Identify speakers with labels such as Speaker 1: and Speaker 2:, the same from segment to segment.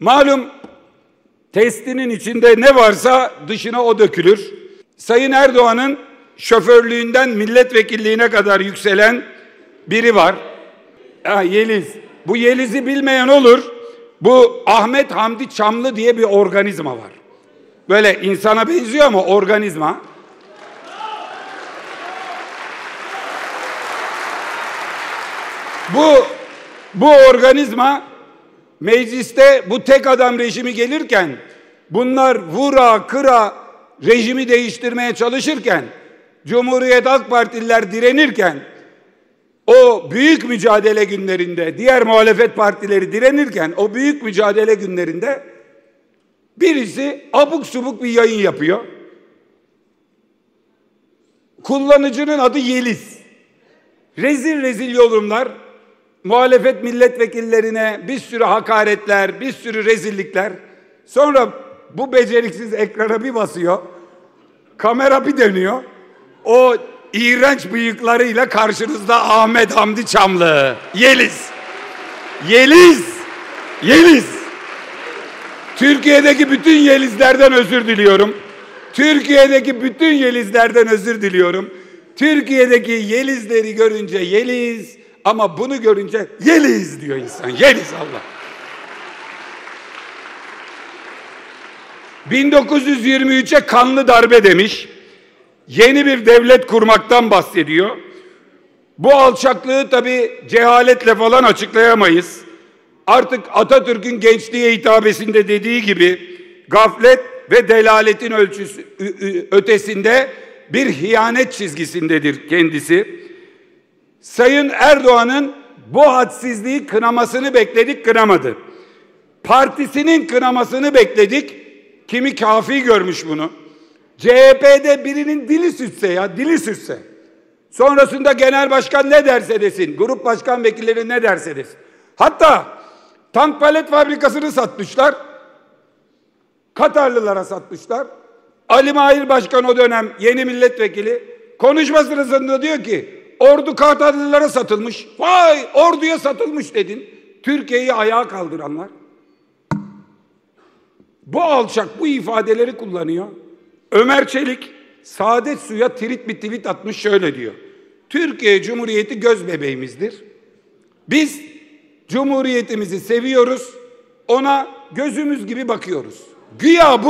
Speaker 1: Malum testinin içinde ne varsa dışına o dökülür. Sayın Erdoğan'ın şoförlüğünden milletvekilliğine kadar yükselen biri var. Yeliz. Bu Yeliz'i bilmeyen olur. Bu Ahmet Hamdi Çamlı diye bir organizma var. Böyle insana benziyor ama organizma. Bu organizma mecliste bu tek adam rejimi gelirken, bunlar vura kıra rejimi değiştirmeye çalışırken, Cumhuriyet Halk Partililer direnirken, o büyük mücadele günlerinde diğer muhalefet partileri direnirken, o büyük mücadele günlerinde birisi abuk subuk bir yayın yapıyor. Kullanıcının adı Yeliz. Rezil rezil yorumlar, muhalefet milletvekillerine bir sürü hakaretler, bir sürü rezillikler. Sonra bu beceriksiz ekrana bir basıyor. Kamera bir dönüyor. O iğrenç bıyıklarıyla karşınızda Ahmet Hamdi Çamlı. Yeliz. Yeliz. Yeliz. Türkiye'deki bütün Yelizlerden özür diliyorum. Türkiye'deki bütün Yelizlerden özür diliyorum. Türkiye'deki Yelizleri görünce Yeliz, ama bunu görünce Yeliz diyor insan. Yeliz Allah. 1923'e kanlı darbe demiş. Yeni bir devlet kurmaktan bahsediyor. Bu alçaklığı tabii cehaletle falan açıklayamayız. Artık Atatürk'ün gençliğe hitabesinde dediği gibi gaflet ve delaletin ötesinde bir hıyanet çizgisindedir kendisi. Sayın Erdoğan'ın bu hadsizliği kınamasını bekledik, kınamadı. Partisinin kınamasını bekledik. Kimi kafi görmüş bunu. CHP'de birinin dili sürtse ya, dili sürtse. Sonrasında genel başkan ne derse desin, grup başkan vekilleri ne derse desin. Hatta tank palet fabrikasını satmışlar. Katarlılara satmışlar. Ali Mahir Başkan o dönem yeni milletvekili konuşma sırasında diyor ki ordu Katarlılara satılmış. Vay, orduya satılmış dedin. Türkiye'yi ayağa kaldıranlar. Bu alçak bu ifadeleri kullanıyor. Ömer Çelik Saadet Su'ya bir tweet atmış, şöyle diyor. Türkiye Cumhuriyeti göz bebeğimizdir. Biz Cumhuriyetimizi seviyoruz. Ona gözümüz gibi bakıyoruz. Güya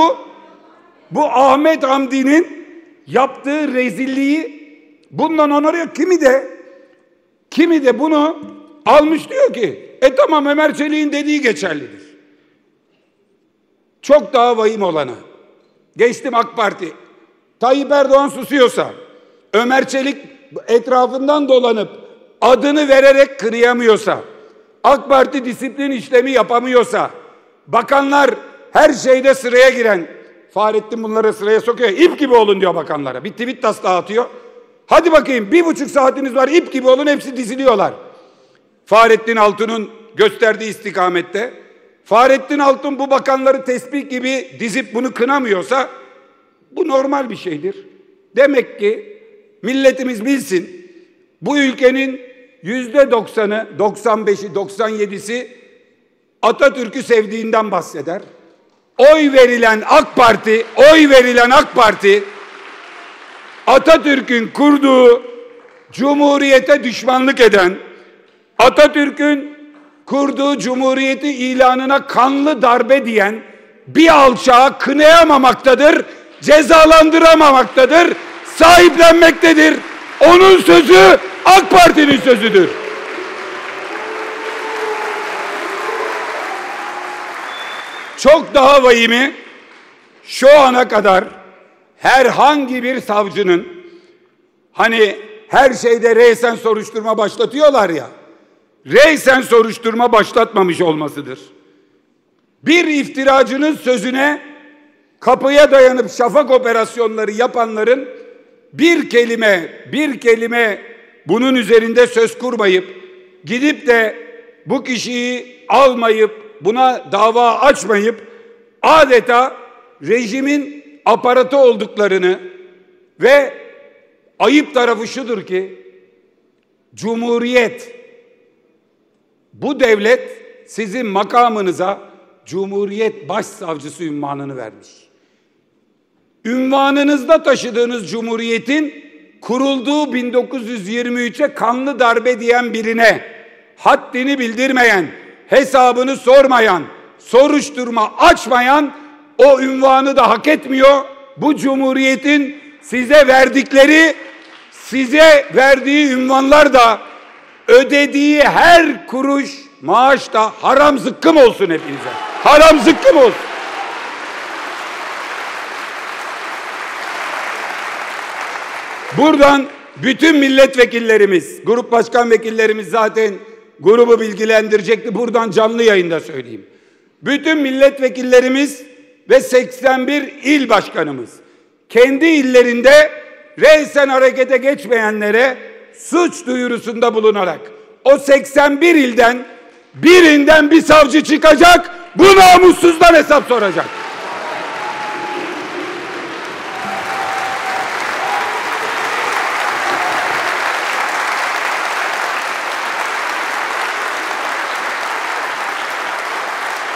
Speaker 1: bu Ahmet Hamdi'nin yaptığı rezilliği bundan onarıyor. Kimi de bunu almış diyor ki tamam, Ömer Çelik'in dediği geçerlidir. Çok daha vahim olanı. Geçtim AK Parti. Tayyip Erdoğan susuyorsa, Ömer Çelik etrafından dolanıp adını vererek kınayamıyorsa, AK Parti disiplin işlemi yapamıyorsa, bakanlar her şeyde sıraya giren, Fahrettin bunları sıraya sokuyor. İp gibi olun diyor bakanlara. Bir tweet taslağı atıyor. Hadi bakayım 1,5 saatiniz var, ip gibi olun, hepsi diziliyorlar. Fahrettin Altun'un gösterdiği istikamette. Fahrettin Altun bu bakanları tesbih gibi dizip bunu kınamıyorsa bu normal bir şeydir. Demek ki milletimiz bilsin, bu ülkenin %90'ı, 95'i, 97'si Atatürk'ü sevdiğinden bahseder. Oy verilen AK Parti Atatürk'ün kurduğu cumhuriyete düşmanlık eden, Atatürk'ün kurduğu cumhuriyeti ilanına kanlı darbe diyen bir alçağı kınayamamaktadır, cezalandıramamaktadır, sahiplenmektedir. Onun sözü AK Parti'nin sözüdür. Çok daha vahimi, şu ana kadar herhangi bir savcının, hani her şeyde reysen soruşturma başlatıyorlar ya, reysen soruşturma başlatmamış olmasıdır. Bir iftiracının sözüne kapıya dayanıp şafak operasyonları yapanların bir kelime bunun üzerinde söz kurmayıp, gidip de bu kişiyi almayıp, buna dava açmayıp, adeta rejimin aparatı olduklarını ve ayıp tarafı şudur ki, Cumhuriyet, bu devlet sizin makamınıza, Cumhuriyet Başsavcısı unvanını vermiş. Ünvanınızda taşıdığınız cumhuriyetin kurulduğu 1923'e kanlı darbe diyen birine, haddini bildirmeyen, hesabını sormayan, soruşturma açmayan o ünvanı da hak etmiyor. Bu cumhuriyetin size verdiği ünvanlar da, ödediği her kuruş maaş da haram zıkkım olsun hepinize. Haram zıkkım olsun. Buradan bütün milletvekillerimiz, grup başkan vekillerimiz zaten grubu bilgilendirecekti. Buradan canlı yayında söyleyeyim. Bütün milletvekillerimiz ve 81 il başkanımız kendi illerinde reysen harekete geçmeyenlere suç duyurusunda bulunarak o 81 ilden birinden bir savcı çıkacak, bu namussuzdan hesap soracak.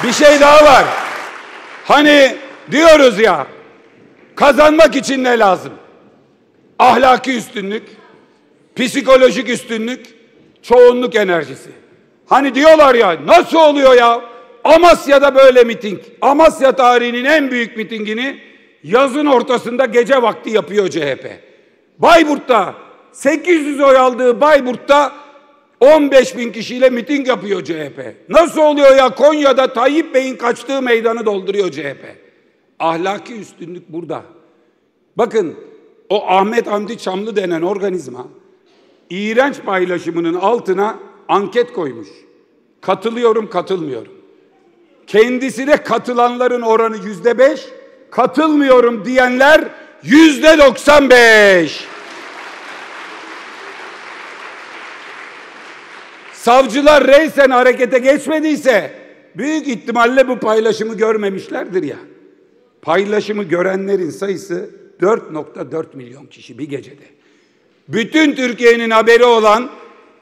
Speaker 1: Bir şey daha var. Hani diyoruz ya, kazanmak için ne lazım? Ahlaki üstünlük, psikolojik üstünlük, çoğunluk enerjisi. Hani diyorlar ya, nasıl oluyor ya? Amasya'da böyle miting. Amasya tarihinin en büyük mitingini yazın ortasında gece vakti yapıyor CHP. Bayburt'ta 800 oy aldığı Bayburt'ta 15.000 kişiyle miting yapıyor CHP. Nasıl oluyor ya? Konya'da Tayyip Bey'in kaçtığı meydanı dolduruyor CHP. Ahlaki üstünlük burada. Bakın, o Ahmet Hamdi Çamlı denen organizma iğrenç paylaşımının altına anket koymuş. Katılıyorum, katılmıyorum. Kendisine katılanların oranı %5, katılmıyorum diyenler %95. Savcılar reysen harekete geçmediyse büyük ihtimalle bu paylaşımı görmemişlerdir ya. Paylaşımı görenlerin sayısı 4.4 milyon kişi bir gecede. Bütün Türkiye'nin haberi olan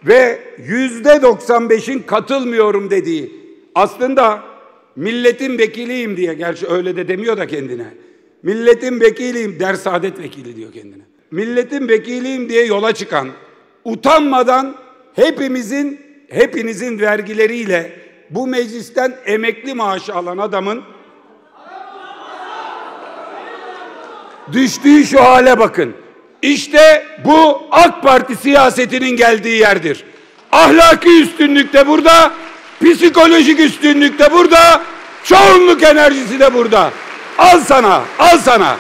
Speaker 1: ve %95'in katılmıyorum dediği, aslında milletin vekiliyim diye, gerçi öyle de demiyor da kendine. Milletin vekiliyim der, Saadet Vekili diyor kendine. Milletin vekiliyim diye yola çıkan, utanmadan hepinizin vergileriyle bu meclisten emekli maaşı alan adamın düştüğü şu hale bakın. İşte bu AK Parti siyasetinin geldiği yerdir. Ahlaki üstünlük de burada, psikolojik üstünlük de burada, çoğunluk enerjisi de burada. Al sana, al sana.